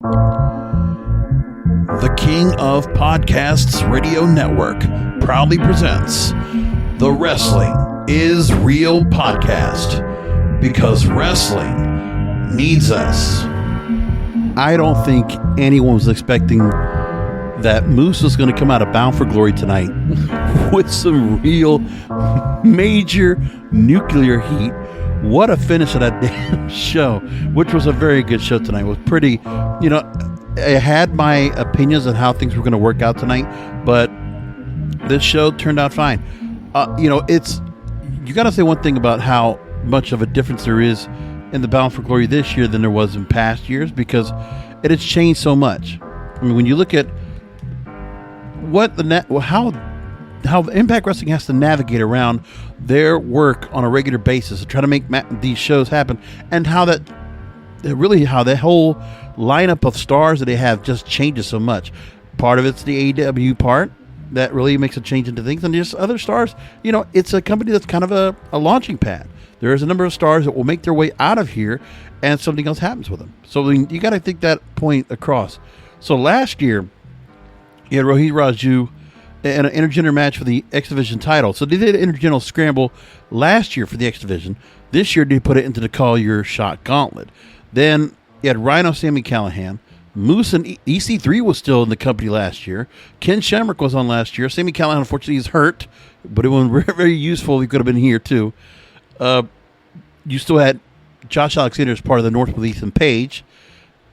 The King of Podcasts Radio Network proudly presents the Wrestling is Real podcast, because wrestling needs us. I don't think anyone was expecting that Moose was going to come out of Bound for Glory tonight with some real major nuclear heat. What a finish of that damn show, which was a very good show tonight. It was pretty, I had my opinions on how things were going to work out tonight, but this show turned out fine. You got to say one thing about how much of a difference there is in the Bound for Glory this year than there was in past years, because it has changed so much. I mean, when you look at how Impact Wrestling has to navigate around their work on a regular basis to try to make these shows happen, and how that whole lineup of stars that they have just changes so much. Part of it's the AEW part that really makes a change into things, and just other stars. It's a company that's kind of a launching pad. There is a number of stars that will make their way out of here, and something else happens with them. So you got to think that point across. So last year, you had Rohit Raju in an intergender match for the X Division title. So they did an intergender scramble last year for the X Division. This year they put it into the Call Your Shot Gauntlet. Then you had Rhino Sami Callihan. Moose and EC3 was still in the company last year. Ken Shamrock was on last year. Sami Callihan, unfortunately, is hurt, but it was very, very useful. He could have been here too. You still had Josh Alexander as part of the North with Ethan Page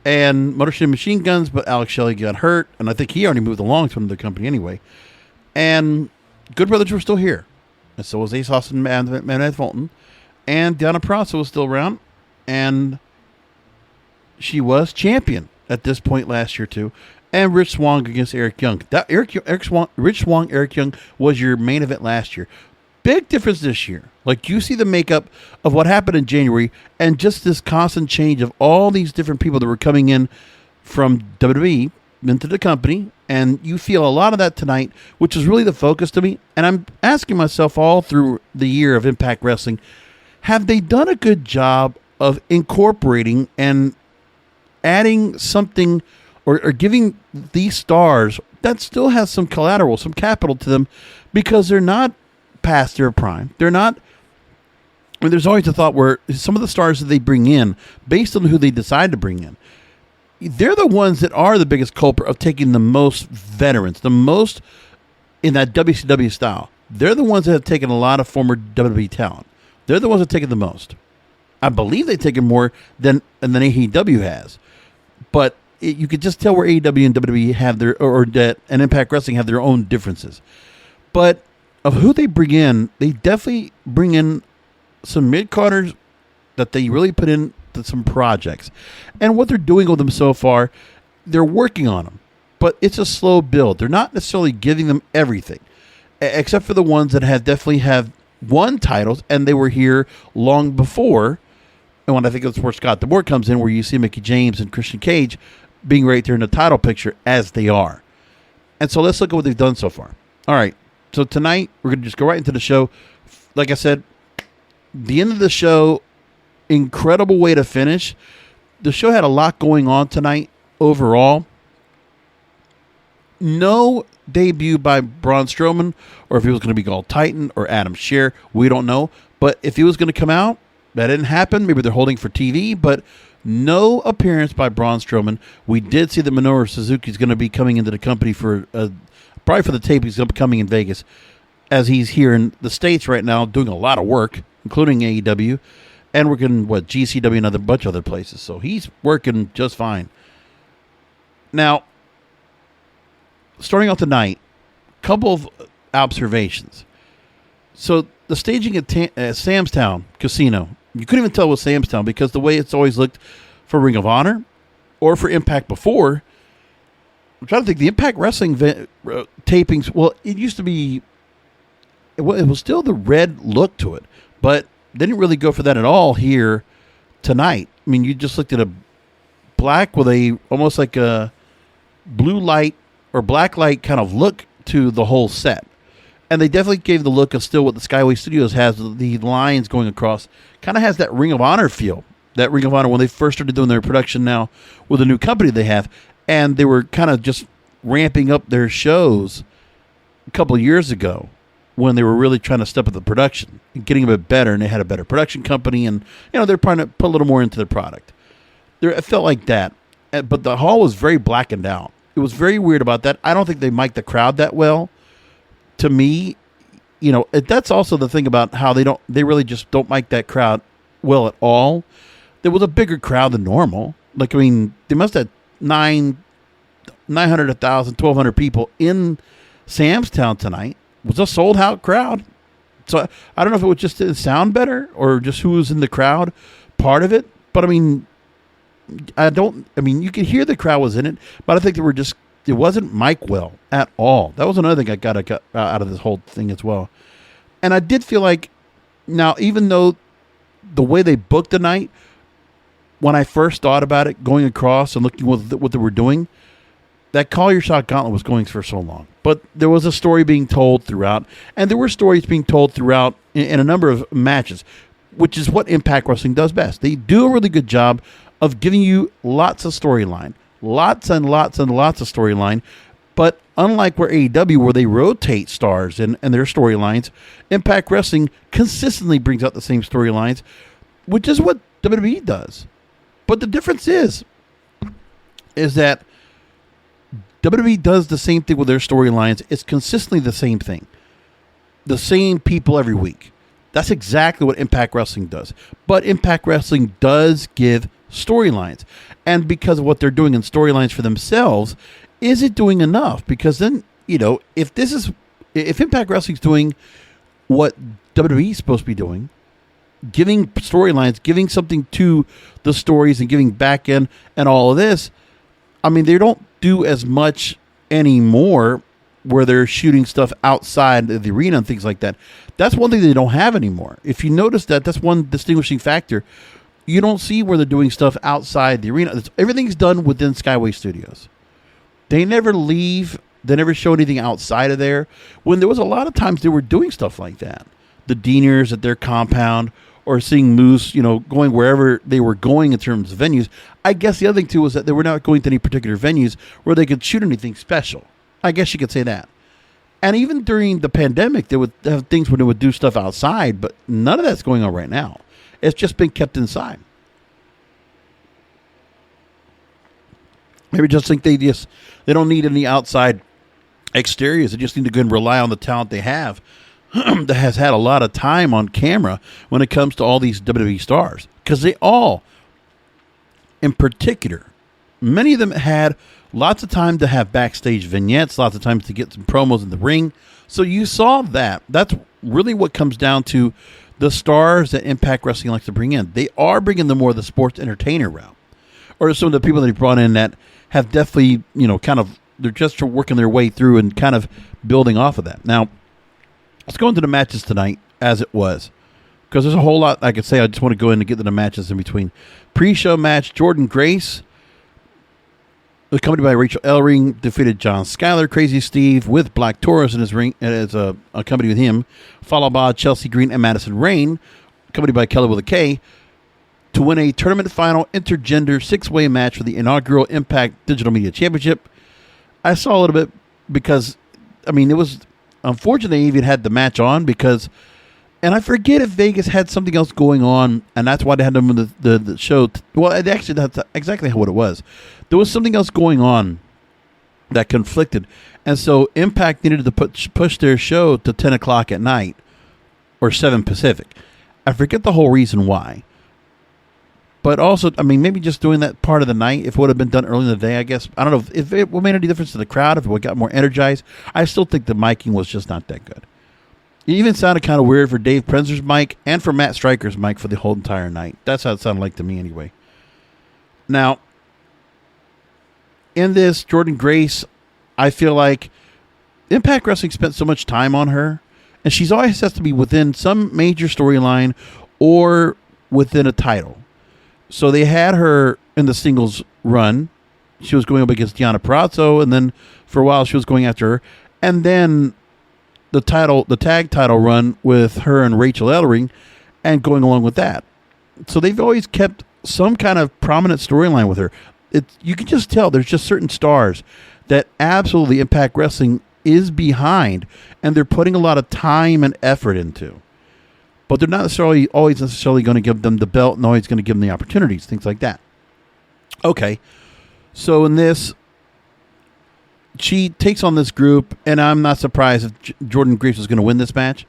and Motor City Machine Guns, but Alex Shelley got hurt, and I think he already moved along to another company anyway. And Good Brothers were still here, and so was Ace Austin and Matt Fulton, and Deonna Purrazzo was still around, and she was champion at this point last year too. And Rich Swann against Eric Young. Rich Swann, Eric Young was your main event last year. Big difference this year. Like, you see the makeup of what happened in January, and just this constant change of all these different people that were coming in from WWE into the company, and you feel a lot of that tonight, which is really the focus to me. And I'm asking myself all through the year of Impact Wrestling, have they done a good job of incorporating and adding something or giving these stars that still has some collateral, some capital to them, because they're not past their prime. They're not. I mean, there's always a thought where some of the stars that they bring in, based on who they decide to bring in, they're the ones that are the biggest culprit of taking the most veterans, the most in that WCW style. They're the ones that have taken a lot of former WWE talent. They're the ones that have taken the most. I believe they've taken more than AEW has. But you could just tell where AEW and WWE have and Impact Wrestling have their own differences. But of who they bring in, they definitely bring in some mid-carders that they really put into some projects. And what they're doing with them so far, they're working on them. But it's a slow build. They're not necessarily giving them everything, except for the ones that definitely have won titles, and they were here long before. And when I think that's where Scott D'Amore comes in, where you see Mickie James and Christian Cage being right there in the title picture as they are. And so let's look at what they've done so far. All right. So tonight, we're going to just go right into the show. Like I said, the end of the show, incredible way to finish. The show had a lot going on tonight overall. No debut by Braun Strowman, or if he was going to be called Titan or Adam Scherr, we don't know. But if he was going to come out, that didn't happen. Maybe they're holding for TV, but no appearance by Braun Strowman. We did see that Minoru Suzuki is going to be coming into the company for probably for the tape. He's upcoming in Vegas, as he's here in the States right now doing a lot of work, including AEW, and working GCW and a bunch of other places. So he's working just fine. Now, starting off tonight, a couple of observations. So the staging at Sam's Town Casino, you couldn't even tell it was Sam's Town because the way it's always looked for Ring of Honor or for Impact before. I'm trying to think. The Impact Wrestling tapings, well, it used to be, it was still the red look to it, but they didn't really go for that at all here tonight. I mean, you just looked at a black with almost like a blue light or black light kind of look to the whole set. And they definitely gave the look of still what the Skyway Studios has, the lines going across. Kind of has that Ring of Honor feel that Ring of Honor, when they first started doing their production now with a new company they have, and they were kind of just ramping up their shows a couple of years ago when they were really trying to step up the production and getting a bit better, and they had a better production company, and they're trying to put a little more into their product. It felt like that, but the hall was very blackened out. It was very weird about that. I don't think they mic'd the crowd that well. To me, that's also the thing about how they really just don't mic that crowd well at all. There was a bigger crowd than normal. They must have 900, 1,000, 1,200 people in Sam's Town tonight. It was a sold out crowd. So I don't know if it was just to sound better or just who was in the crowd, part of it. But you could hear the crowd was in it, but I think it wasn't mic well at all. That was another thing I got out of this whole thing as well. And I did feel like, now, even though the way they booked the night, when I first thought about it, going across and looking what they were doing, that Call Your Shot Gauntlet was going for so long. But there was a story being told throughout, and there were stories being told throughout in a number of matches, which is what Impact Wrestling does best. They do a really good job of giving you lots of storyline, lots and lots and lots of storyline. But unlike where AEW, where they rotate stars and their storylines, Impact Wrestling consistently brings out the same storylines, which is what WWE does. But the difference is that WWE does the same thing with their storylines. It's consistently the same thing. The same people every week. That's exactly what Impact Wrestling does. But Impact Wrestling does give storylines. And because of what they're doing in storylines for themselves, is it doing enough? Because then, if Impact Wrestling's doing what WWE is supposed to be doing, giving storylines, giving something to the stories and giving back in and all of this, they don't do as much anymore where they're shooting stuff outside of the arena and things like that. That's one thing they don't have anymore. If you notice that's one distinguishing factor. You don't see where they're doing stuff outside the arena. Everything's done within Skyway Studios. They never leave. They never show anything outside of there. When there was a lot of times they were doing stuff like that. The Deaners at their compound, or seeing Moose, going wherever they were going in terms of venues. I guess the other thing, too, was that they were not going to any particular venues where they could shoot anything special. I guess you could say that. And even during the pandemic, they would have things where they would do stuff outside, but none of that's going on right now. It's just been kept inside. Maybe just think they don't need any outside exteriors. They just need to go and rely on the talent they have that has had a lot of time on camera when it comes to all these WWE stars. Because they all, in particular, many of them had lots of time to have backstage vignettes, lots of time to get some promos in the ring. So you saw that. That's really what comes down to the stars that Impact Wrestling likes to bring in. They are bringing the more of the sports entertainer route. Or some of the people that he brought in that have definitely, they're just working their way through and kind of building off of that. Now, let's go into the matches tonight as it was. Because there's a whole lot I could say. I just want to go in and get to the matches in between. Pre-show match, Jordynne Grace, accompanied by Rachael Ellering, defeated John Skyler, Crazzy Steve, with Black Taurus in his ring, accompanied with him. Fallah Bahh, Chelsea Green, and Madison Rayne, accompanied by Kaleb with a K, to win a tournament final intergender 6-way match for the inaugural Impact Digital Media Championship. I saw a little bit because, it was unfortunate they even had the match on because, and I forget if Vegas had something else going on, and that's why they had them in the show. Well, actually, that's exactly what it was. There was something else going on that conflicted, and so Impact needed to push their show to 10 o'clock at night, or 7 Pacific. I forget the whole reason why. But also, maybe just doing that part of the night, if it would have been done early in the day, I guess. I don't know if it would make any difference to the crowd, if it would got more energized. I still think the miking was just not that good. It even sounded kind of weird for Dave Prenzer's mic and for Matt Stryker's mic for the whole entire night. That's how it sounded like to me anyway. Now, in this, Jordynne Grace, I feel like Impact Wrestling spent so much time on her, and she's always has to be within some major storyline or within a title. So they had her in the singles run. She was going up against Deonna Purrazzo, and then for a while she was going after her. And then the tag title run with her and Rachael Ellering, and going along with that. So they've always kept some kind of prominent storyline with her. You can just tell there's just certain stars that absolutely Impact Wrestling is behind, and they're putting a lot of time and effort into. But they're not always necessarily going to give them the belt and always going to give them the opportunities, things like that. Okay, so in this, she takes on this group, and I'm not surprised if Jordynne Grace was going to win this match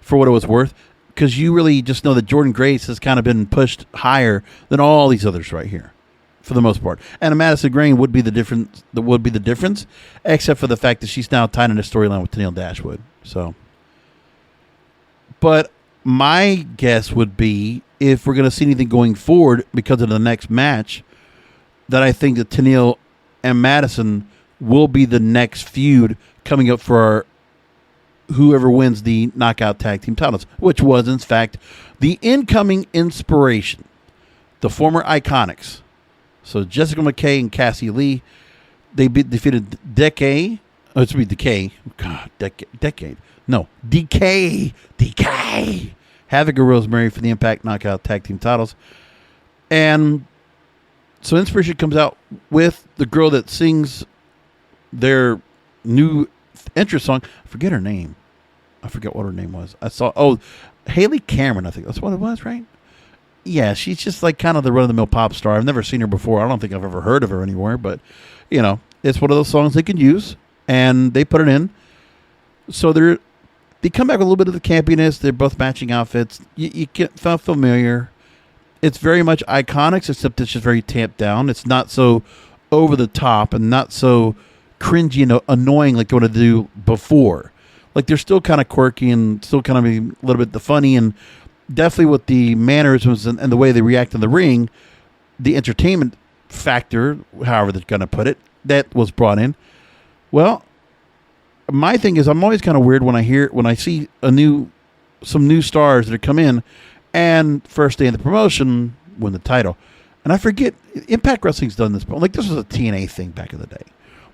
for what it was worth, because you really just know that Jordynne Grace has kind of been pushed higher than all these others right here, for the most part. And Madison Rayne would be the difference, except for the fact that she's now tied in a storyline with Tenille Dashwood. So, but my guess would be, if we're going to see anything going forward because of the next match, that I think that Tenille and Madison will be the next feud coming up for whoever wins the Knockout Tag Team titles, which was, in fact, the incoming Inspiration, the former Iconics. So Jessica McKay and Cassie Lee, they defeated Decay. Oh, it's Decay. God, Decade. No, DK. Havoc and Rosemary for the Impact Knockout Tag Team titles. And so Inspiration comes out with the girl that sings their new entrance song. I forget her name. I forget what her name was. Haley Cameron, I think that's what it was, right? Yeah, she's just like kind of the run-of-the-mill pop star. I've never seen her before. I don't think I've ever heard of her anywhere, but, it's one of those songs they can use, and they put it in. So they come back with a little bit of the campiness. They're both matching outfits. You get familiar. It's very much Iconics, except it's just very tamped down. It's not so over the top and not so cringy and annoying like they want to do before. Like, they're still kind of quirky and still kind of a little bit the funny, and definitely with the mannerisms and the way they react in the ring, the entertainment factor, however they're going to put it, that was brought in. Well, my thing is, I'm always kind of weird when I see some new stars that come in, and first day of the promotion win the title. And I forget, Impact Wrestling's done this, but like, this was a TNA thing back in the day.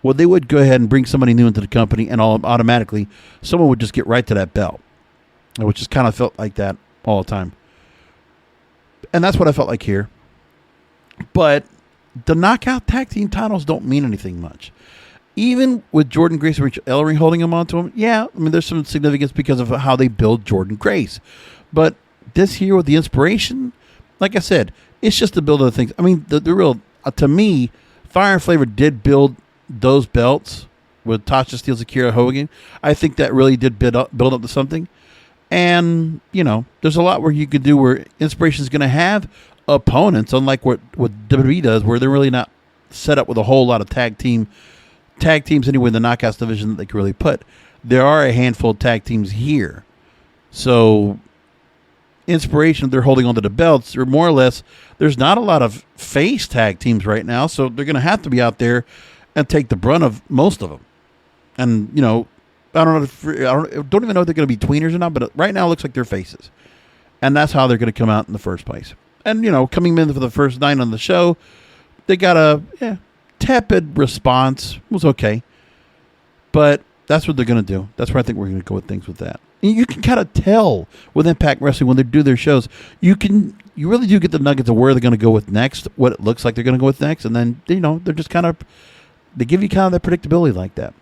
Well, they would go ahead and bring somebody new into the company, and automatically someone would just get right to that belt, which just kind of felt like that all the time. And that's what I felt like here. But the Knockout Tag Team titles don't mean anything much. Even with Jordynne Grace and Rachael Ellering holding them onto them, yeah, I mean, there's some significance because of how they build Jordynne Grace. But this here with the Inspiration, like I said, it's just the build of the things. I mean, the real, to me, Fire and Flavor did build those belts with Tasha Steelz, Akira Hogan. I think that really did build up to something. And, there's a lot where you could do where Inspiration is going to have opponents, unlike what WWE does, where they're really not set up with a whole lot of tag teams anyway in the Knockouts division that they can really put. There are a handful of tag teams here. So Inspiration, they're holding onto the belts, or more or less, there's not a lot of face tag teams right now, so they're going to have to be out there and take the brunt of most of them. And, I don't even know if they're going to be tweeners or not, but right now it looks like they're faces. And that's how they're going to come out in the first place. And, coming in for the first night on the show, they got a tepid response. It was okay. But that's what they're going to do. That's where I think we're going to go with things with that. And you can kind of tell with Impact Wrestling when they do their shows. You really do get the nuggets of where they're going to go with next, what it looks like they're going to go with next. And then, they're just they give you kind of that predictability like that.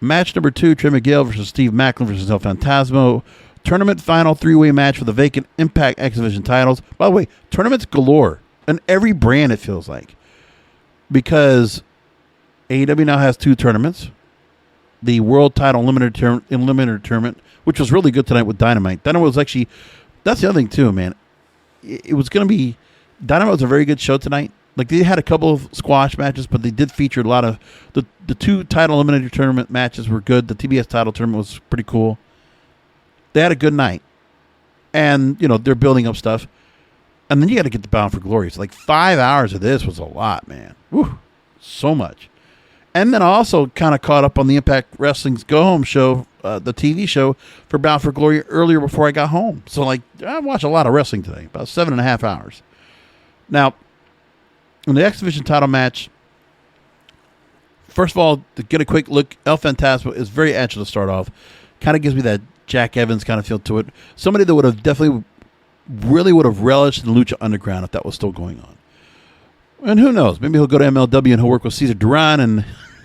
Match number 2, Trey Miguel versus Steve Macklin versus El Phantasmo. Tournament final 3-way match for the vacant Impact X Division titles. By the way, tournaments galore. And every brand, it feels like. Because AEW now has 2 tournaments. The World Title Eliminator Tournament, which was really good tonight with Dynamite. Dynamite was actually, that's the other thing too, man. It was going to be, Dynamite was a very good show tonight. Like, they had a couple of squash matches, but they did feature a lot of, the 2 title eliminator tournament matches were good. The TBS title tournament was pretty cool. They had a good night. And, they're building up stuff. And then you got to get the Bound for Glory. So, like, 5 hours of this was a lot, man. Whew, so much. And then I also kind of caught up on the Impact Wrestling's Go Home show, the TV show for Bound for Glory earlier before I got home. So, like, I watched a lot of wrestling today, about 7.5 hours. Now, in the X Division title match, first of all, to get a quick look, El Phantasmo is very agile to start off. Kind of gives me that Jack Evans kind of feel to it. Somebody that would have definitely really would have relished in Lucha Underground if that was still going on. And who knows? Maybe he'll go to MLW and he'll work with Cesar Duran and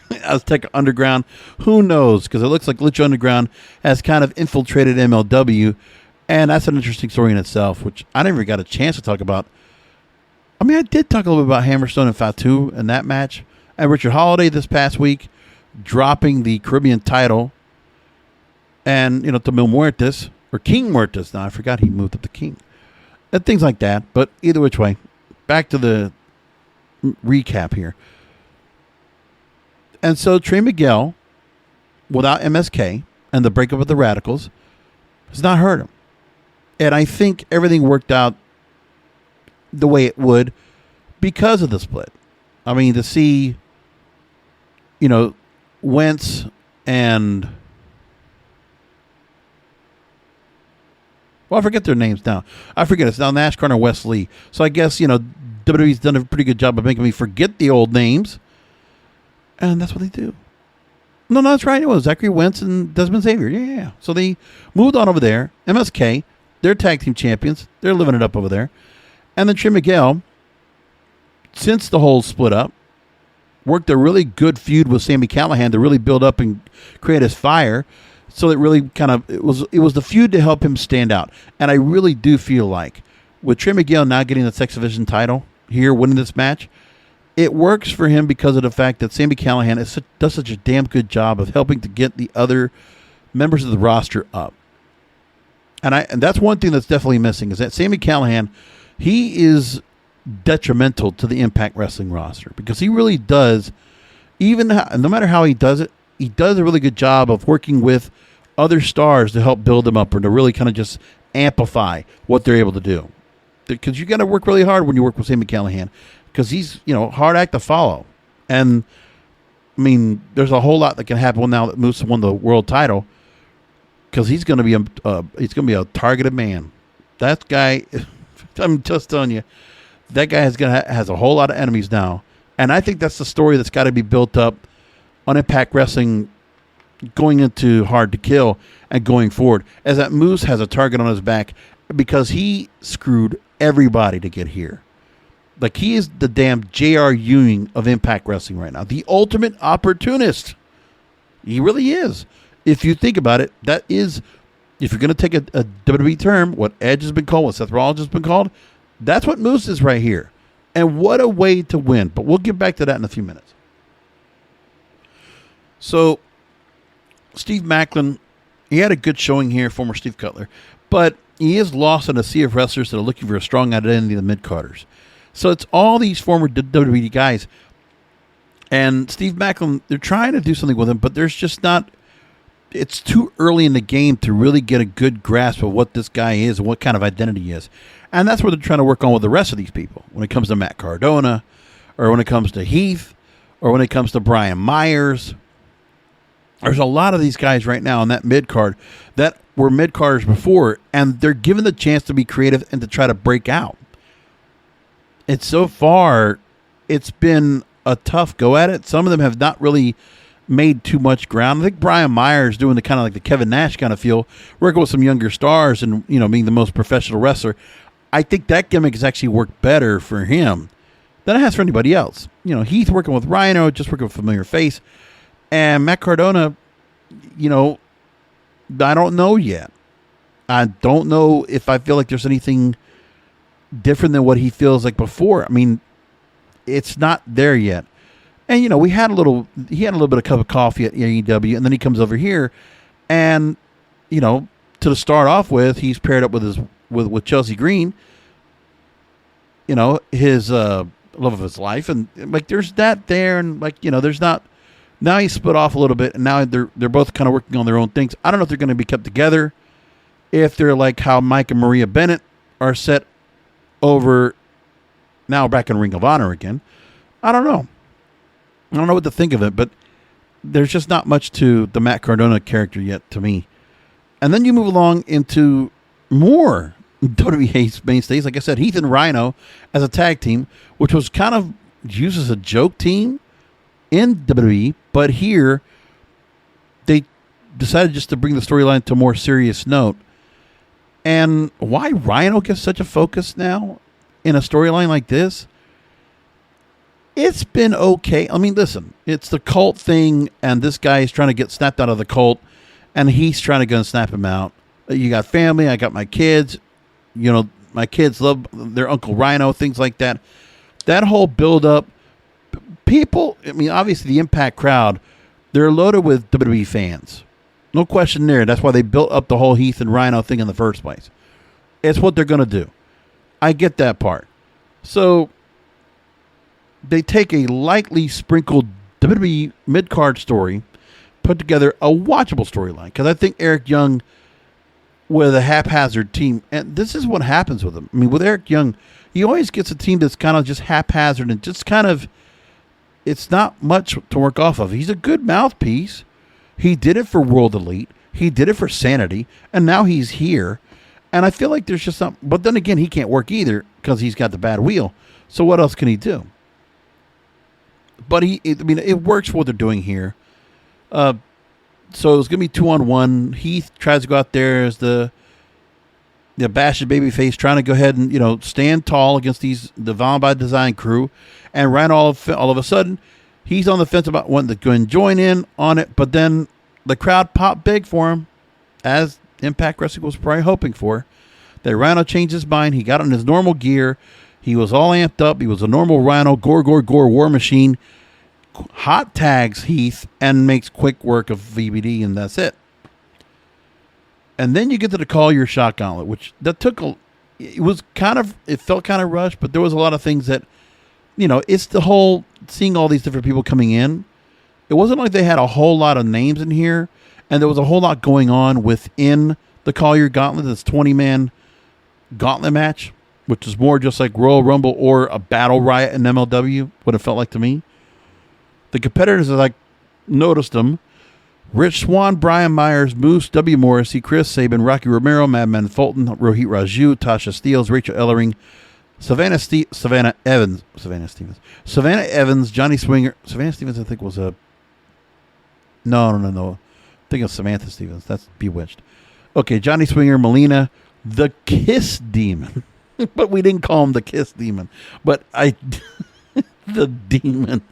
Azteca Underground. Who knows? Because it looks like Lucha Underground has kind of infiltrated MLW. And that's an interesting story in itself, which I never got a chance to talk about. I mean, I did talk a little bit about Hammerstone and Fatu in that match. And Richard Holiday this past week dropping the Caribbean title. And, to Mil Muertes, or King Muertes. Now, I forgot he moved up to King. And things like that. But either which way, back to the recap here. And so Trey Miguel, without MSK and the breakup of the Radicals, has not hurt him. And I think everything worked out the way it would because of the split. I mean, to see, Wentz and... Well, I forget their names now. I forget. It's now Nash Carter and Wes Lee. So I guess, WWE's done a pretty good job of making me forget the old names. And that's what they do. No, that's right. It was Zachary Wentz and Desmond Xavier. Yeah. So they moved on over there. MSK, they're tag team champions. They're living it up over there. And then Trey Miguel, since the whole split up, worked a really good feud with Sami Callihan to really build up and create his fire. So it really it was the feud to help him stand out. And I really do feel like with Trey Miguel now getting the Sex Division title here, winning this match, it works for him because of the fact that Sami Callihan does such a damn good job of helping to get the other members of the roster up. And that's one thing that's definitely missing is that Sami Callihan, he is detrimental to the Impact Wrestling roster because he really does, no matter how he does it, he does a really good job of working with other stars to help build them up or to really kind of just amplify what they're able to do. Because you got to work really hard when you work with Sami Callihan because he's, hard act to follow. And, I mean, there's a whole lot that can happen now that Moose won the world title because he's going to be a targeted man. That guy, I'm just telling you, that guy has a whole lot of enemies now. And I think that's the story that's got to be built up on Impact Wrestling going into Hard to Kill and going forward, as that Moose has a target on his back because he screwed everybody to get here. Like, he is the damn J.R. Ewing of Impact Wrestling right now. The ultimate opportunist. He really is. If you think about it, that is, if you're going to take a WWE term, what Edge has been called, what Seth Rollins has been called, that's what Moose is right here. And what a way to win. But we'll get back to that in a few minutes. So, Steve Maclin, he had a good showing here, former Steve Cutler, but he is lost in a sea of wrestlers that are looking for a strong identity in the mid-carders. So it's all these former WWE guys, and Steve Maclin, they're trying to do something with him, but there's just not, it's too early in the game to really get a good grasp of what this guy is and what kind of identity he is. And that's what they're trying to work on with the rest of these people. When it comes to Matt Cardona, or when it comes to Heath, or when it comes to Brian Myers. There's a lot of these guys right now in that mid-card that were mid-carders before, and they're given the chance to be creative and to try to break out. And so far, it's been a tough go at it. Some of them have not really made too much ground. I think Brian Myers doing the kind of like the Kevin Nash kind of feel, working with some younger stars and, being the most professional wrestler. I think that gimmick has actually worked better for him than it has for anybody else. Heath working with Rhino, just working with a familiar face. And Matt Cardona, I don't know yet. I don't know if I feel like there's anything different than what he feels like before. I mean, it's not there yet. And, he had a little bit of cup of coffee at AEW, and then he comes over here, and, to start off with, he's paired up with Chelsea Green, his love of his life, and like there's that there, and like there's not. Now he's split off a little bit, and now they're both kind of working on their own things. I don't know if they're going to be kept together, if they're like how Mike and Maria Bennett are set over now back in Ring of Honor again. I don't know. I don't know what to think of it, but there's just not much to the Matt Cardona character yet to me. And then you move along into more WWE mainstays. Like I said, Heath and Rhino as a tag team, which was kind of used as a joke team in WWE, but here they decided just to bring the storyline to a more serious note. And why Rhino gets such a focus now in a storyline like this, it's been okay. I mean, listen, it's the cult thing, and this guy is trying to get snapped out of the cult, and he's trying to go and snap him out. You got family, I got my kids. You know, my kids love their Uncle Rhino, things like that. That whole build-up, people, I mean, obviously the Impact crowd, they're loaded with WWE fans. No question there. That's why they built up the whole Heath and Rhino thing in the first place. It's what they're going to do. I get that part. So they take a lightly sprinkled WWE mid-card story, put together a watchable storyline. Because I think Eric Young with a haphazard team, and this is what happens with him. I mean, with Eric Young, he always gets a team that's kind of just haphazard and just kind of, it's not much to work off of. He's a good mouthpiece. He did it for World Elite. He did it for Sanity. And now he's here. And I feel like there's just something. But then again, he can't work either because he's got the bad wheel. So what else can he do? But it works for what they're doing here. So it's going to be 2-on-1. Heath tries to go out there as the bashed babyface, trying to go ahead and, stand tall against the Fallah Bahh Design crew. And Ryan, all of a sudden, he's on the fence about wanting to go and join in on it. But then the crowd popped big for him, as Impact Wrestling was probably hoping for. That Rhino changed his mind. He got in his normal gear. He was all amped up. He was a normal Rhino, gore, war machine. Hot tags Heath and makes quick work of VBD, and that's it. And then you get to the Call Your Shot Gauntlet, which that took it felt kind of rushed, but there was a lot of things that, it's the whole seeing all these different people coming in. It wasn't like they had a whole lot of names in here, and there was a whole lot going on within the Call Your Gauntlet, this 20-man gauntlet match, which is more just like Royal Rumble or a Battle Riot in MLW, what it felt like to me. The competitors, as I noticed them, Rich Swann, Brian Myers, Moose, W. Morrissey, Chris Sabin, Rocky Romero, Madman Fulton, Rohit Raju, Tasha Steeles, Rachael Ellering, Savannah Evans, Johnny Swinger. Savannah Stevens, I think, was a... No. I think of Samantha Stevens. That's Bewitched. Okay, Johnny Swinger, Melina, the Kiss Demon. But we didn't call him the Kiss Demon. But the Demon.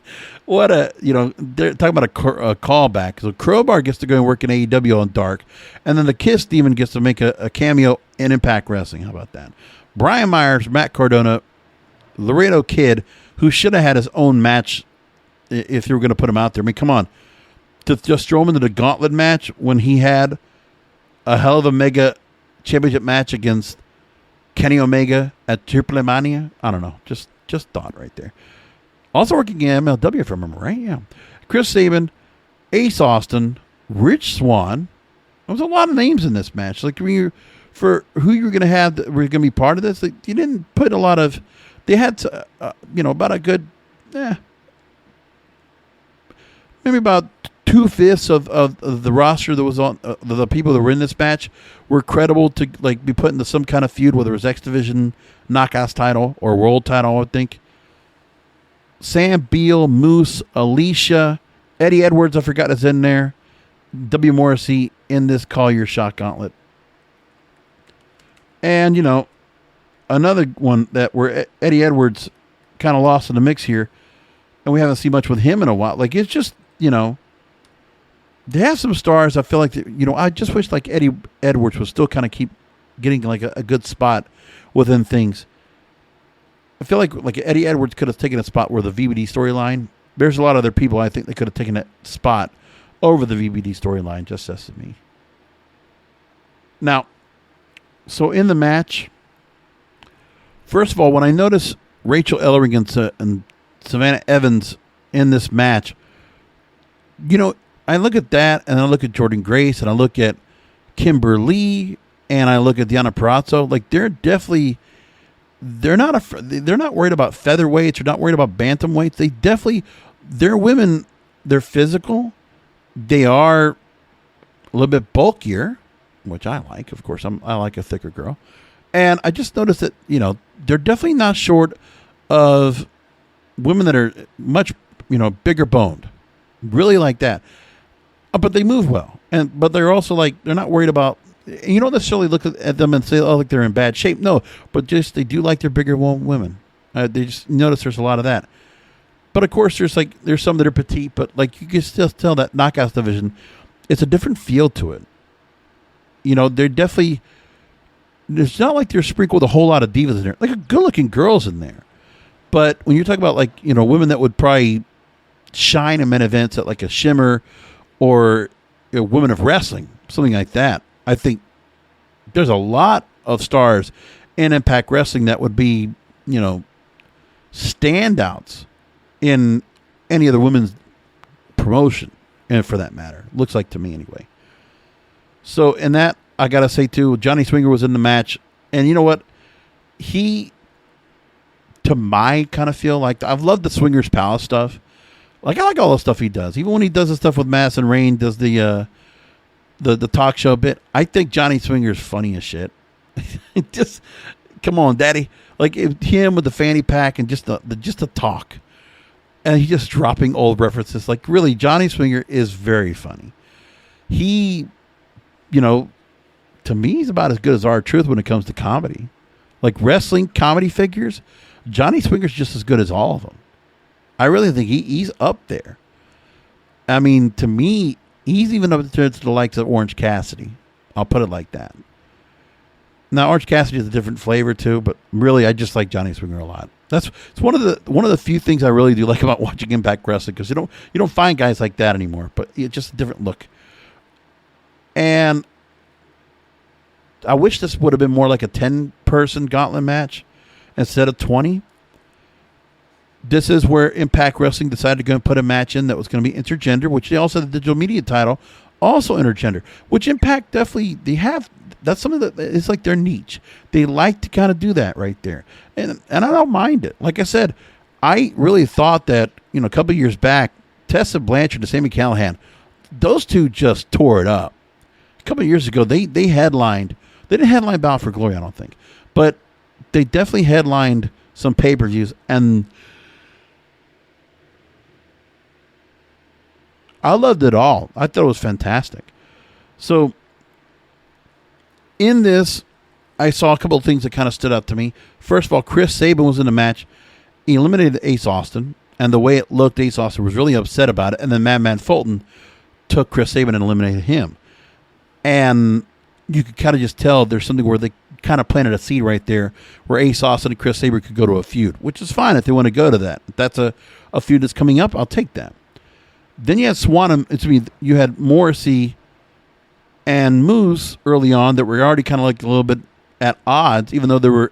What they're talking about a callback. So Crowbar gets to go and work in AEW on Dark. And then the Kiss Demon gets to make a cameo in Impact Wrestling. How about that? Brian Myers, Matt Cardona, Laredo Kid, who should have had his own match if you were going to put him out there. I mean, come on. To just throw him into the gauntlet match when he had a hell of a mega championship match against Kenny Omega at Triple Mania. I don't know. Just thought right there. Also working in MLW, if I remember right. Yeah. Chris Sabin, Ace Austin, Rich Swann. There was a lot of names in this match. Like for who you're going to have that were going to be part of this, you didn't put a lot of. They had about a good, maybe about 2/5 of the roster that was on the people that were in this match were credible to be put into some kind of feud, whether it was X Division, Knockouts title, or World title. I would think. Sam Beal, Moose, Alicia, Eddie Edwards, I forgot is in there. W. Morrissey in this Call Your Shot Gauntlet. And, another one that where Eddie Edwards kind of lost in the mix here, and we haven't seen much with him in a while. It's just, they have some stars. I feel like, I just wish Eddie Edwards would still kind of keep getting a good spot within things. I feel like Eddie Edwards could have taken a spot where the VBD storyline. There's a lot of other people I think they could have taken that spot over the VBD storyline, just as to me. Now, so in the match, first of all, when I notice Rachael Ellering and Savannah Evans in this match, I look at that, and I look at Jordynne Grace, and I look at Kimberly, and I look at Deonna Purrazzo. They're definitely... They're not worried about featherweights. They're not worried about bantamweights. They're women. They're physical. They are a little bit bulkier, which I like. Of course, I like a thicker girl. And I just noticed that, they're definitely not short of women that are much, bigger boned. Really like that. But they move well. But they're also they're not worried about, you don't necessarily look at them and say, oh, like they're in bad shape. No, but just they do like their bigger women. They just notice there's a lot of that. But of course, there's some that are petite, but like you can still tell that Knockouts division, it's a different feel to it. You know, they're definitely, it's not like they're sprinkled with a whole lot of divas in there. Like good looking girls in there. But when you're talking about like, you know, women that would probably shine in men events at like a Shimmer or Women of Wrestling, something like that, I think there's a lot of stars in Impact Wrestling that would be, you know, standouts in any of the women's promotion, and for that matter, looks like to me anyway. So in that, I gotta say too, Johnny Swinger was in the match, and you know what, he, to my kind of feel, like I've loved the Swingers Palace stuff. Like I like all the stuff he does, even when he does the stuff with Madison Rayne, does the talk show bit. I think Johnny Swinger's funny as shit. Just come on, daddy. Like him with the fanny pack and just the talk. And he's just dropping old references. Like, really, Johnny Swinger is very funny. He, you know, to me, he's about as good as R-Truth when it comes to comedy. Like, wrestling comedy figures, Johnny Swinger's just as good as all of them. I really think he's up there. I mean, to me, he's even up there to the likes of Orange Cassidy. I'll put it like that. Now, Orange Cassidy is a different flavor, too, but really, I just like Johnny Swinger a lot. It's one of the few things I really do like about watching Impact Wrestling, because you don't find guys like that anymore. But it's just a different look. And I wish this would have been more like a 10-person gauntlet match instead of 20. This is where Impact Wrestling decided to go and put a match in that was going to be intergender, which they also had the digital media title, also intergender, which Impact definitely, they have. That's something that is like their niche. They like to kind of do that right there. And I don't mind it. Like I said, I really thought that, you know, a couple of years back, Tessa Blanchard and Sami Callihan, those two just tore it up. A couple of years ago, they headlined. They didn't headline Bound for Glory, I don't think. But they definitely headlined some pay-per-views. And I loved it all. I thought it was fantastic. So in this, I saw a couple of things that kind of stood out to me. First of all, Chris Sabin was in the match. He eliminated Ace Austin, and the way it looked, Ace Austin was really upset about it. And then Madman Fulton took Chris Sabin and eliminated him. And you could kind of just tell there's something where they kind of planted a seed right there where Ace Austin and Chris Sabin could go to a feud, which is fine if they want to go to that. If that's a feud that's coming up, I'll take that. Then you had you had Morrissey and Moose early on that were already kind of like a little bit at odds, even though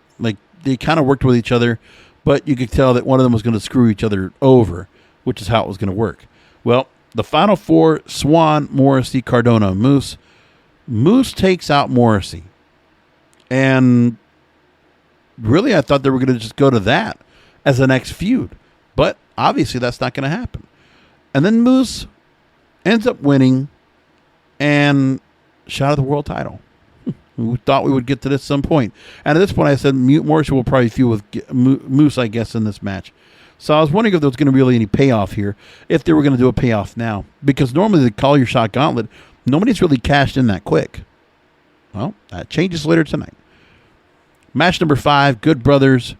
they kind of worked with each other, but you could tell that one of them was going to screw each other over, which is how it was going to work. Well, the final four, Swan, Morrissey, Cardona, and Moose. Moose takes out Morrissey. And really, I thought they were going to just go to that as the next feud. But obviously, that's not going to happen. And then Moose ends up winning and shot at the world title. We thought we would get to this at some point. And at this point, I said Morrissey will probably feud with Moose, I guess, in this match. So I was wondering if there was going to be really any payoff here, if they were going to do a payoff now. Because normally the Call Your Shot Gauntlet, nobody's really cashed in that quick. Well, that changes later tonight. Match number 5, Good Brothers,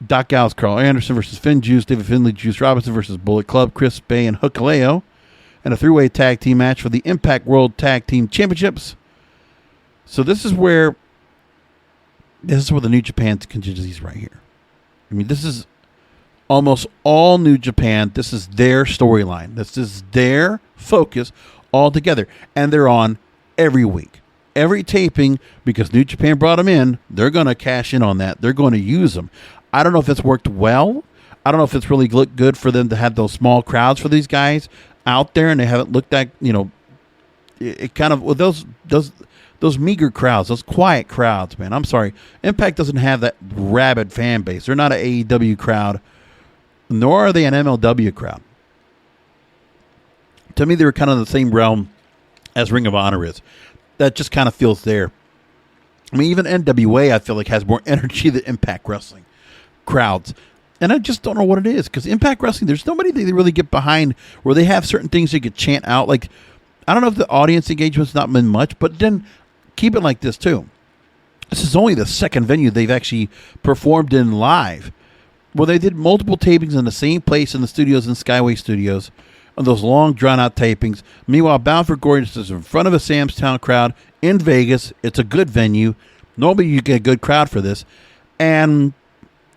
Doc Gallows, Carl Anderson versus Finn Juice, David Finlay, Juice Robinson versus Bullet Club, Chris Bay, and Hikuleo. And a 3-way tag team match for the Impact World Tag Team Championships. So this is where the New Japan contingency is right here. I mean, this is almost all New Japan. This is their storyline. This is their focus altogether. And they're on every week. Every taping, because New Japan brought them in, they're going to cash in on that. They're going to use them. I don't know if it's worked well. I don't know if it's really looked good for them to have those small crowds for these guys out there, and they haven't looked at, you know, it kind of, well, those meager crowds, those quiet crowds, man. I'm sorry. Impact doesn't have that rabid fan base. They're not an AEW crowd, nor are they an MLW crowd. To me, they're kind of in the same realm as Ring of Honor is. That just kind of feels there. I mean, even NWA, I feel like, has more energy than Impact Wrestling crowds. And I just don't know what it is, because Impact Wrestling, there's nobody they really get behind where they have certain things they could chant out. Like, I don't know if the audience engagement's not been much, but then keep it like this too. This is only the second venue they've actually performed in live. Well, they did multiple tapings in the same place in the studios in Skyway Studios, on those long, drawn-out tapings. Meanwhile, Bound for Glory is in front of a Sam's Town crowd in Vegas. It's a good venue. Normally, you get a good crowd for this. And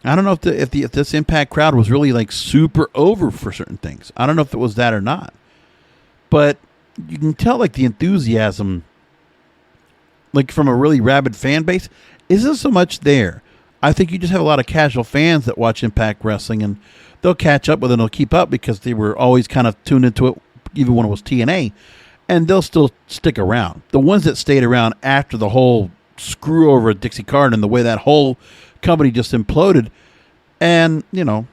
I don't know if this Impact crowd was really like super over for certain things. I don't know if it was that or not. But you can tell like the enthusiasm, like from a really rabid fan base, isn't so much there. I think you just have a lot of casual fans that watch Impact Wrestling, and they'll catch up with it and they'll keep up because they were always kind of tuned into it, even when it was TNA, and they'll still stick around. The ones that stayed around after the whole screw over at Dixie Carter and the way that whole company just imploded, and, you know,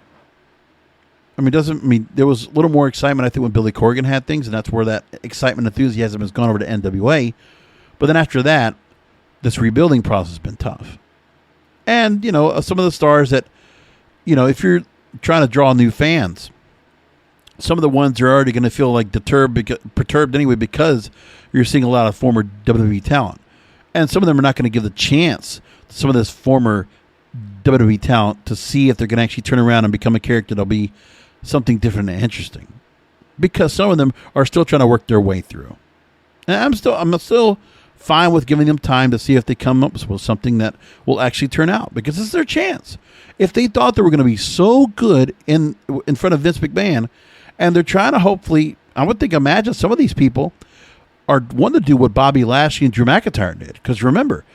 there was a little more excitement, I think, when Billy Corgan had things, and that's where that excitement and enthusiasm has gone over to NWA. But then after that, this rebuilding process has been tough. And, you know, some of the stars that, you know, if you're trying to draw new fans, some of the ones are already going to feel like perturbed anyway because you're seeing a lot of former WWE talent. And some of them are not going to give the chance to some of this former WWE talent to see if they're going to actually turn around and become a character that'll be something different and interesting. Because some of them are still trying to work their way through. And I'm still fine with giving them time to see if they come up with something that will actually turn out, because this is their chance. If they thought they were going to be so good in front of Vince McMahon, and they're trying to hopefully, I would think, imagine some of these people are wanting to do what Bobby Lashley and Drew McIntyre did. Because remember,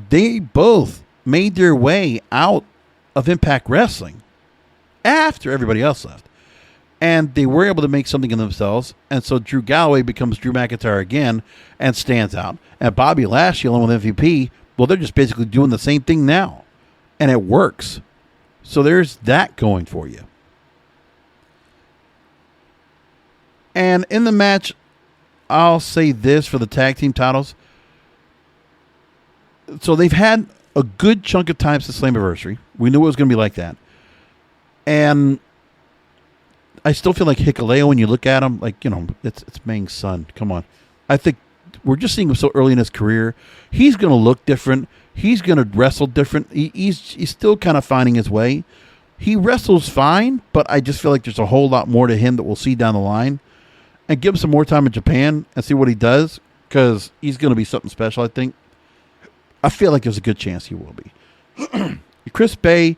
they both made their way out of Impact Wrestling after everybody else left. And they were able to make something of themselves. And so Drew Galloway becomes Drew McIntyre again and stands out. And Bobby Lashley, along with MVP, well, they're just basically doing the same thing now. And it works. So there's that going for you. And in the match, I'll say this for the tag team titles. So they've had a good chunk of time since Slammiversary. We knew it was going to be like that. And I still feel like Hikuleo, when you look at him, like, you know, it's Meng's son. Come on. I think we're just seeing him so early in his career. He's going to look different. He's going to wrestle different. He's still kind of finding his way. He wrestles fine, but I just feel like there's a whole lot more to him that we'll see down the line. And give him some more time in Japan and see what he does, because he's going to be something special, I think. I feel like there's a good chance he will be. Chris Bay,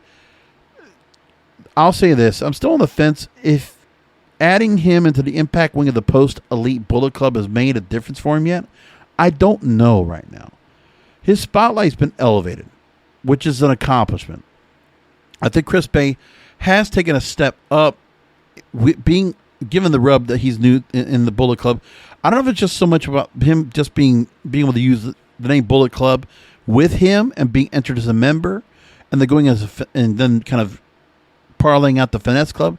I'll say this. I'm still on the fence if adding him into the Impact wing of the Post-Elite Bullet Club has made a difference for him yet. I don't know right now. His spotlight's been elevated, which is an accomplishment. I think Chris Bay has taken a step up, being given the rub that he's new in the Bullet Club. I don't know if it's just so much about him just being able to use the name Bullet Club with him and being entered as a member, and then going and then kind of parlaying out the Finesse Club.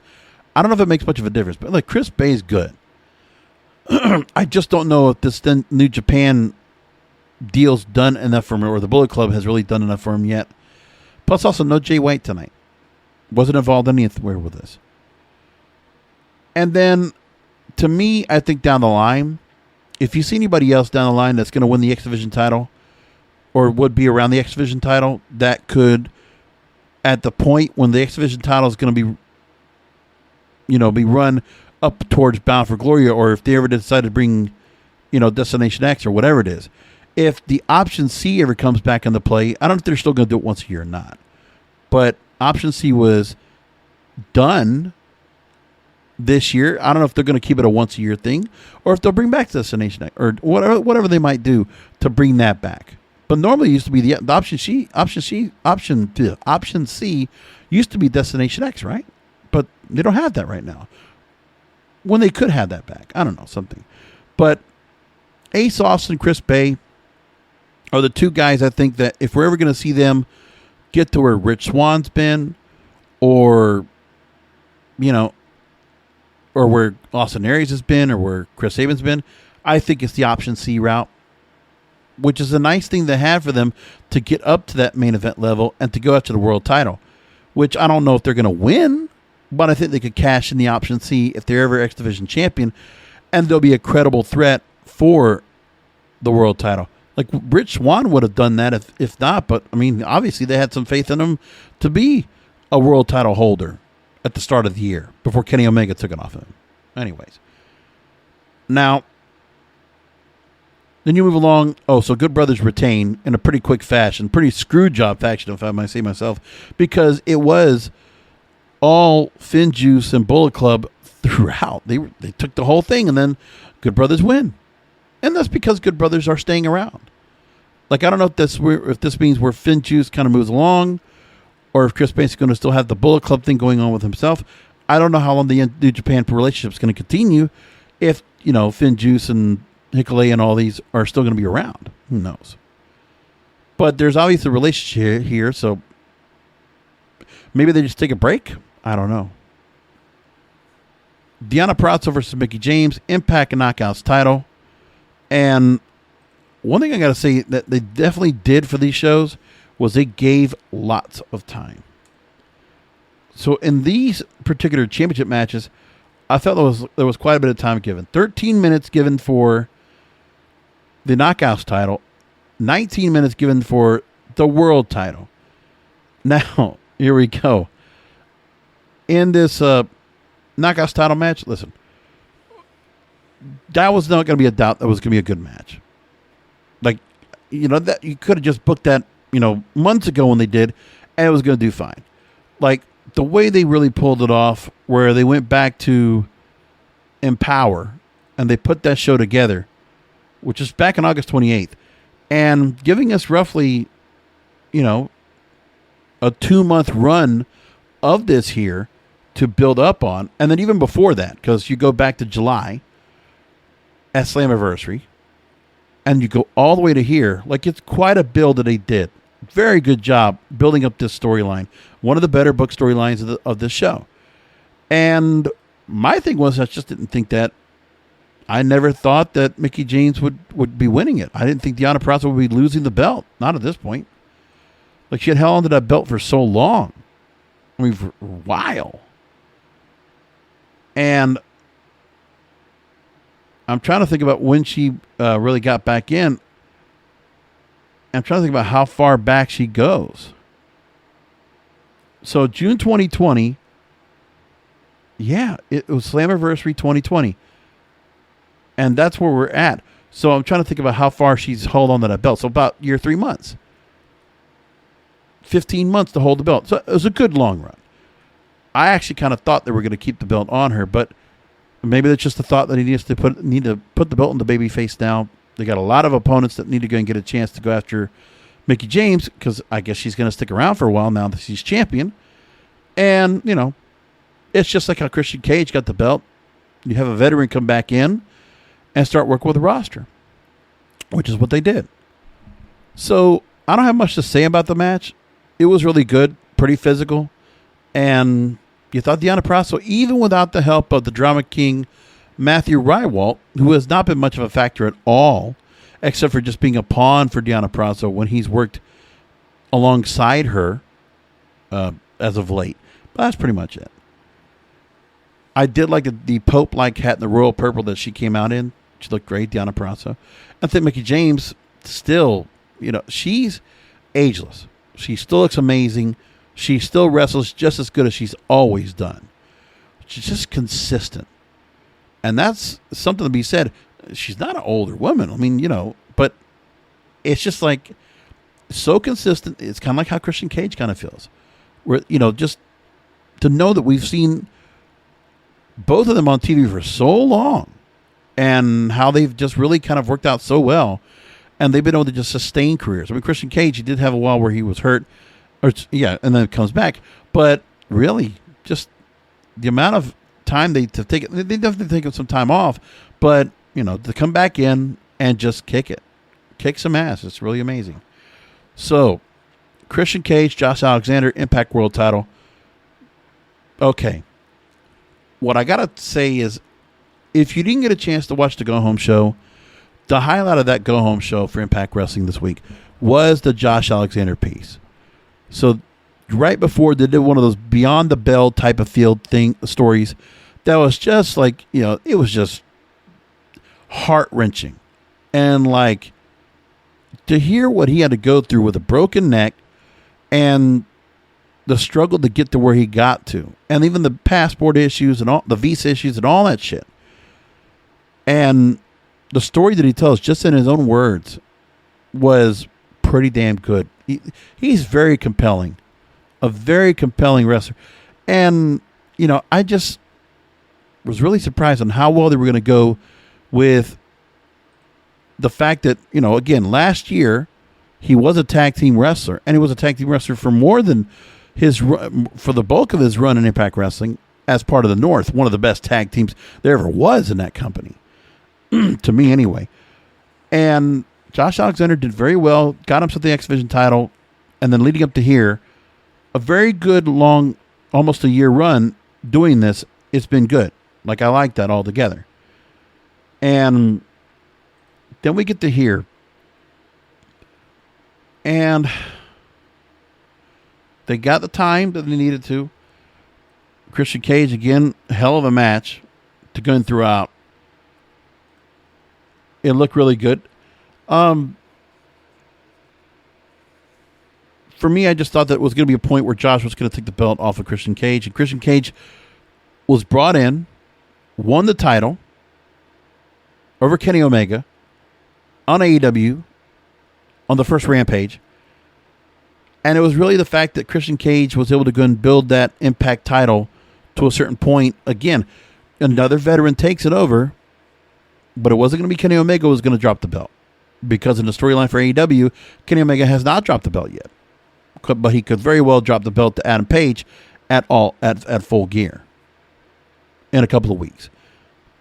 I don't know if it makes much of a difference, but like, Chris Bay is good. I just don't know if this New Japan deal's done enough for him, or the Bullet Club has really done enough for him yet. Plus, also, no Jay White tonight. Wasn't involved anywhere with this. And then, to me, I think down the line, if you see anybody else down the line that's going to win the X Division title, or would be around the X Division title, that could, at the point when the X Division title is going to be, you know, be run up towards Bound for Glory, or if they ever decide to bring, you know, Destination X or whatever it is, if the Option C ever comes back into play, I don't know if they're still going to do it once a year or not, but Option C was done this year. I don't know if they're going to keep it a once a year thing, or if they'll bring back Destination X, or whatever they might do to bring that back. But normally it used to be the Option C used to be Destination X, right? But they don't have that right now. When they could have that back, I don't know, something. But Ace Austin, Chris Bay are the two guys I think that if we're ever going to see them get to where Rich Swann's been, or, you know, or where Austin Aries has been, or where Chris Sabin's been, I think it's the Option C route, which is a nice thing to have for them to get up to that main event level and to go after the world title, which I don't know if they're going to win, but I think they could cash in the Option C if they're ever X Division champion, and they'll be a credible threat for the world title. Like Rich Swann would have done that if not. But I mean, obviously they had some faith in him to be a world title holder at the start of the year before Kenny Omega took it off of him. Anyways, now then you move along. Oh, so Good Brothers retain in a pretty quick fashion, pretty screw job fashion, if I might say myself, because it was all Finn Juice and Bullet Club throughout. They took the whole thing, and then Good Brothers win, and that's because Good Brothers are staying around. Like, I don't know if this means where Finn Juice kind of moves along, or if Chris Banks is going to still have the Bullet Club thing going on with himself. I don't know how long the New Japan relationship is going to continue. If Finn Juice and Hikuleo and all these are still going to be around, who knows? But there's obviously a relationship here, so maybe they just take a break. I don't know. Deonna Purrazzo versus Mickie James, Impact and Knockouts title. And one thing I got to say that they definitely did for these shows was they gave lots of time. So in these particular championship matches, I thought there was quite a bit of time given. 13 minutes given for the Knockouts title, 19 minutes given for the World title. Now, here we go. In this Knockouts title match, listen, that was not going to be a doubt that was going to be a good match. Like, that you could have just booked that, months ago when they did, and it was going to do fine. Like, the way they really pulled it off, where they went back to Empower, and they put that show together, which is back on August 28th, and giving us roughly, a 2-month run of this here to build up on. And then even before that, because you go back to July at Slammiversary, and you go all the way to here, like, it's quite a build that they did. Very good job building up this storyline. One of the better book storylines of this show. And my thing was, I just didn't think that. I never thought that Mickie James would be winning it. I didn't think Deonna Purrazzo would be losing the belt. Not at this point. Like, she had held onto that belt for so long. I mean, for a while. And I'm trying to think about when she really got back in. I'm trying to think about how far back she goes. So June 2020. Yeah, it was Slammiversary 2020. And that's where we're at. So I'm trying to think about how far she's held on to that belt. So about 3 months. 15 months to hold the belt. So it was a good long run. I actually kind of thought they were going to keep the belt on her, but maybe that's just the thought that he needs to put the belt in the babyface now. They got a lot of opponents that need to go and get a chance to go after Mickie James, because I guess she's going to stick around for a while now that she's champion. And, it's just like how Christian Cage got the belt. You have a veteran come back in and start working with the roster, which is what they did. So I don't have much to say about the match. It was really good, pretty physical. And you thought Deonna Purrazzo, even without the help of the Drama King, Matthew Rywalt, who has not been much of a factor at all, except for just being a pawn for Deonna Purrazzo when he's worked alongside her as of late. But that's pretty much it. I did like the Pope-like hat and the royal purple that she came out in. She looked great, Deonna Purrazzo. I think Mickie James still, she's ageless. She still looks amazing. She still wrestles just as good as she's always done. She's just consistent. And that's something to be said. She's not an older woman. I mean, but it's just like so consistent. It's kind of like how Christian Cage kind of feels. Where, just to know that we've seen both of them on TV for so long and how they've just really kind of worked out so well. And they've been able to just sustain careers. I mean, Christian Cage, he did have a while where he was hurt. And then comes back. But really, just the amount of time they definitely take some time off, but to come back in and just kick some ass. It's really amazing. So Christian Cage, Josh Alexander, Impact World title. Okay, what I gotta say is, if you didn't get a chance to watch the Go Home show, the highlight of that Go Home show for Impact Wrestling this week was the Josh Alexander piece. So right before they did one of those Beyond the Bell type of field stories, that was just like, it was just heart-wrenching and like to hear what he had to go through with a broken neck and the struggle to get to where he got to, and even the passport issues and all the visa issues and all that shit. And the story that he tells, just in his own words, was pretty damn good. He's very compelling, a very compelling wrestler. And, you know, I just was really surprised on how well they were going to go with the fact that, you know, again, last year he was a tag team wrestler, and he was a tag team wrestler for more than for the bulk of his run in Impact Wrestling as part of the North, one of the best tag teams there ever was in that company, to me anyway. And Josh Alexander did very well, got himself the X Division title, and then leading up to here, a very good long, almost a year run doing this. It's been good. Like, I like that altogether. And then we get to here, and they got the time that they needed to. Christian Cage, again, hell of a match to go throughout. It looked really good. For me, I just thought that it was going to be a point where Josh was going to take the belt off of Christian Cage. And Christian Cage was brought in, won the title over Kenny Omega on AEW on the first Rampage. And it was really the fact that Christian Cage was able to go and build that Impact title to a certain point. Again, another veteran takes it over, but it wasn't going to be Kenny Omega who was going to drop the belt. Because in the storyline for AEW, Kenny Omega has not dropped the belt yet. But he could very well drop the belt to Adam Page at Full Gear in a couple of weeks.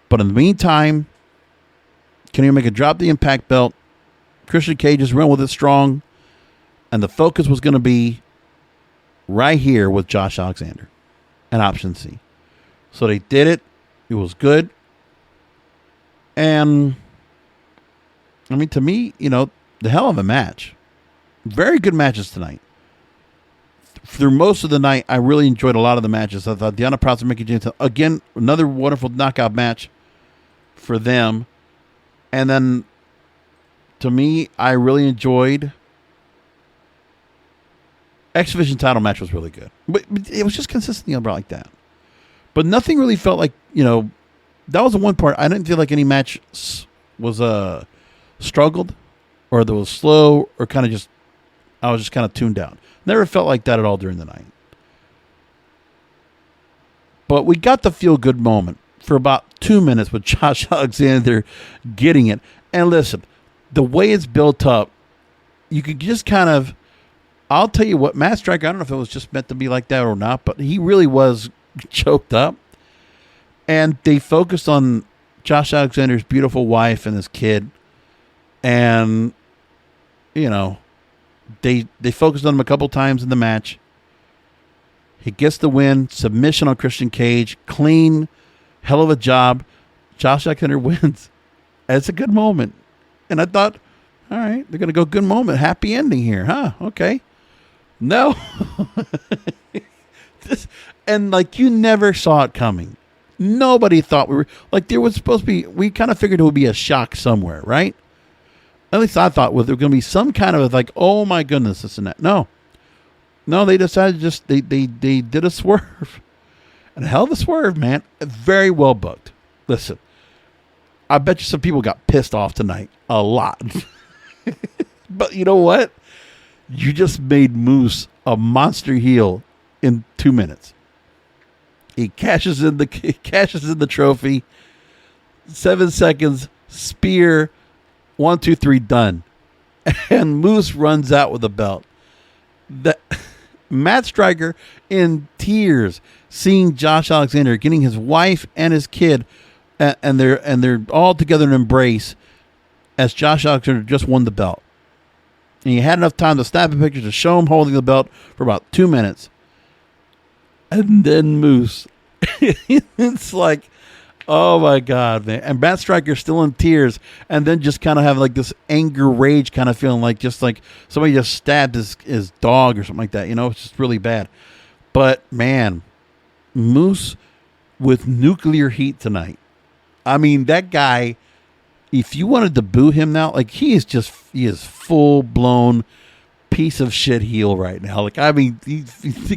But in the meantime, Kenny Omega dropped the Impact belt. Christian Cage just ran with it strong. And the focus was going to be right here with Josh Alexander and Option C. So they did it. It was good. And, I mean, to me, you know, the hell of a match. Very good matches tonight. Through most of the night, I really enjoyed a lot of the matches. I thought Deonna Purrazzo and Mickie James, again, another wonderful knockout match for them. And then, to me, I really enjoyed X Division title match was really good. But it was just consistently about like that. But nothing really felt like, you know, that was the one part. I didn't feel like any match was struggled or that was slow or kind of just, I was just kind of tuned out. Never felt like that at all during the night. But we got the feel-good moment for about 2 minutes with Josh Alexander getting it. And listen, the way it's built up, you could just kind of, I'll tell you what, Matt Striker, I don't know if it was just meant to be like that or not, but he really was choked up. And they focused on Josh Alexander's beautiful wife and his kid. And, you know, they focused on him a couple times in the match. He gets the win, submission on Christian Cage, clean, hell of a job. Josh Alexander wins. And it's a good moment. And I thought, all right, they're going to go good moment, happy ending here, huh? Okay. No. And like you never saw it coming. Nobody thought we were, like there was supposed to be, we kind of figured it would be a shock somewhere, right? At least I thought, well, there was going to be some kind of like, oh my goodness, this and that. No, they decided to just, they did a swerve. And a hell of a swerve, man. Very well booked. Listen, I bet you some people got pissed off tonight. A lot. But you know what? You just made Moose a monster heel in 2 minutes. He cashes in the trophy. 7 seconds, spear, 1, 2, 3, done. And Moose runs out with the belt. Matt Striker in tears, seeing Josh Alexander getting his wife and his kid, and they're all together in an embrace as Josh Alexander just won the belt. And he had enough time to snap a picture to show him holding the belt for about 2 minutes. And then Moose. It's like, oh my God, man. And Matt Striker's still in tears. And then just kind of have like this anger, rage kind of feeling like just like somebody just stabbed his dog or something like that. You know, it's just really bad. But man, Moose with nuclear heat tonight. I mean, that guy, if you wanted to boo him now, like he is full blown piece of shit heel right now. Like, I mean,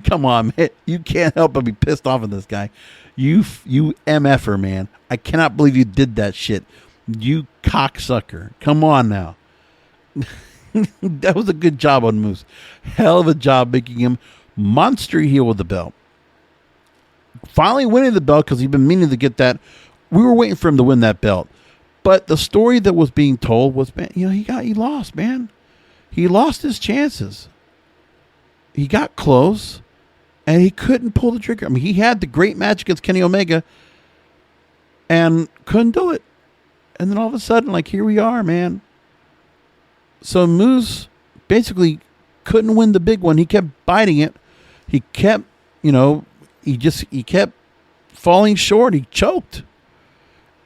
come on, man. You can't help but be pissed off at this guy. You MFer, man. I cannot believe you did that shit. You cocksucker. Come on now. That was a good job on Moose. Hell of a job making him monster heel with the belt. Finally winning the belt because he'd been meaning to get that. We were waiting for him to win that belt. But the story that was being told was, man, he lost, man. He lost his chances. He got close, and he couldn't pull the trigger. I mean, he had the great match against Kenny Omega, and couldn't do it. And then all of a sudden, like, here we are, man. So Moose basically couldn't win the big one. He kept biting it. He kept, he kept falling short. He choked.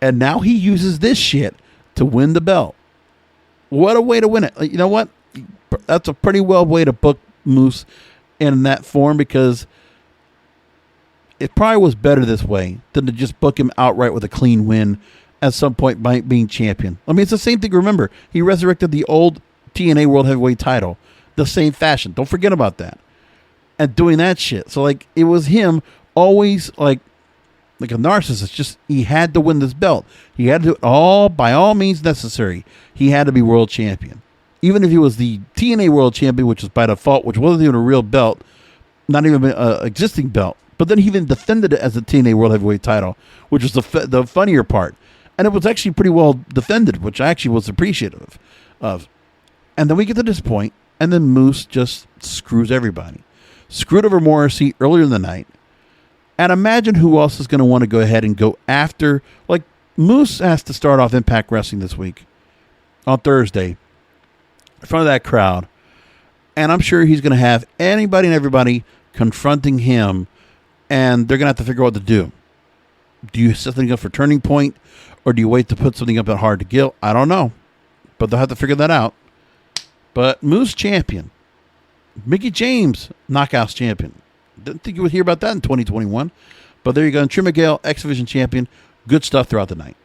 And now he uses this shit to win the belt. What a way to win it. You know what? That's a pretty well way to book Moose in that form, because it probably was better this way than to just book him outright with a clean win at some point by being champion. I mean, it's the same thing. Remember, he resurrected the old TNA World Heavyweight title the same fashion. Don't forget about that. And doing that shit. So, like, it was him always, like a narcissist. Just, he had to win this belt. He had to do it all, by all means necessary. He had to be world champion. Even if he was the TNA World Champion, which was by default, which wasn't even a real belt, not even an existing belt. But then he even defended it as the TNA World Heavyweight title, which was the funnier part. And it was actually pretty well defended, which I actually was appreciative of. And then we get to this point, and then Moose just screws everybody. Screwed over Morrissey earlier in the night. And imagine who else is going to want to go ahead and go after. Like, Moose has to start off Impact Wrestling this week on Thursday in front of that crowd. And I'm sure he's going to have anybody and everybody confronting him, and they're going to have to figure out what to do. Do you set something up for Turning Point, or do you wait to put something up at Hard to Kill? I don't know, but they'll have to figure that out. But Moose champion. Mickey James Knockouts champion. Didn't think you would hear about that in 2021. But there you go. And Trey Miguel, X Division champion. Good stuff throughout the night.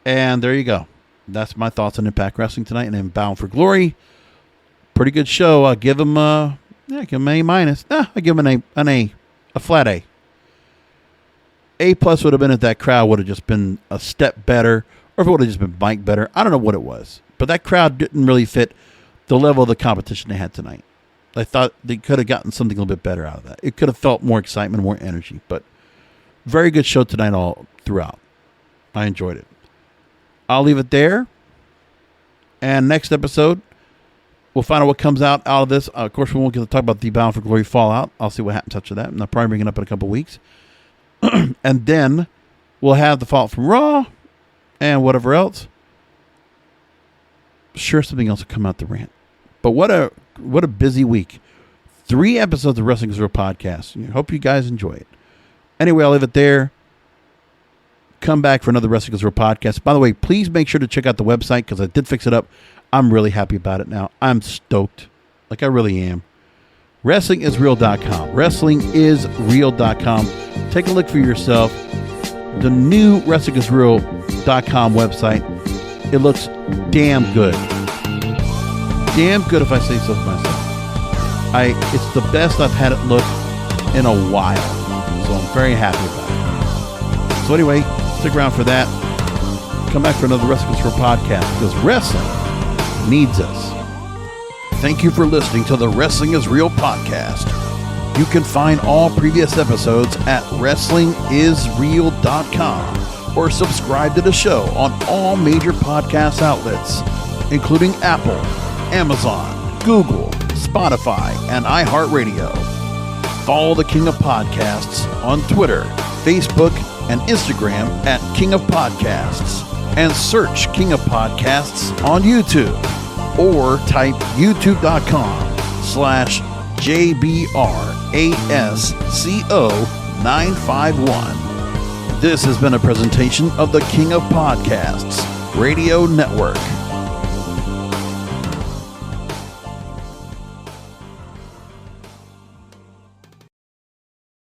And there you go. That's my thoughts on Impact Wrestling tonight. And then Bound for Glory. Pretty good show. I'll give him A minus. I give him an A. A flat A. A plus would have been if that crowd would have just been a step better, or if it would have just been Mike better. I don't know what it was. But that crowd didn't really fit the level of the competition they had tonight. I thought they could have gotten something a little bit better out of that. It could have felt more excitement, more energy. But very good show tonight all throughout. I enjoyed it. I'll leave it there. And next episode, we'll find out what comes out of this. Of course, we won't get to talk about the Bound for Glory Fallout. I'll see what happens after that. And I'll probably bring it up in a couple weeks. And then we'll have the Fallout from Raw and whatever else. Sure, something else will come out the rant. But what a busy week. 3 episodes of Wrestling is Real podcast. Hope you guys enjoy it. Anyway, I'll leave it there. Come back for another Wrestling is Real podcast. By the way, please make sure to check out the website, because I did fix it up. I'm really happy about it now. I'm stoked. Like, I really am. WrestlingIsReal.com. WrestlingIsReal.com. Take a look for yourself. The new WrestlingIsReal.com website. It looks damn good. Damn good, if I say so myself. It's the best I've had it look in a while. So I'm very happy about it. So anyway, stick around for that. Come back for another Wrestling is Real podcast, because wrestling needs us. Thank you for listening to the Wrestling is Real podcast. You can find all previous episodes at WrestlingIsReal.com, or subscribe to the show on all major podcast outlets, including Apple, Amazon, Google, Spotify, and iHeartRadio. Follow the King of Podcasts on Twitter, Facebook, and Instagram at King of Podcasts, and search King of Podcasts on YouTube, or type youtube.com/JBRASCO951. This has been a presentation of the King of Podcasts Radio Network.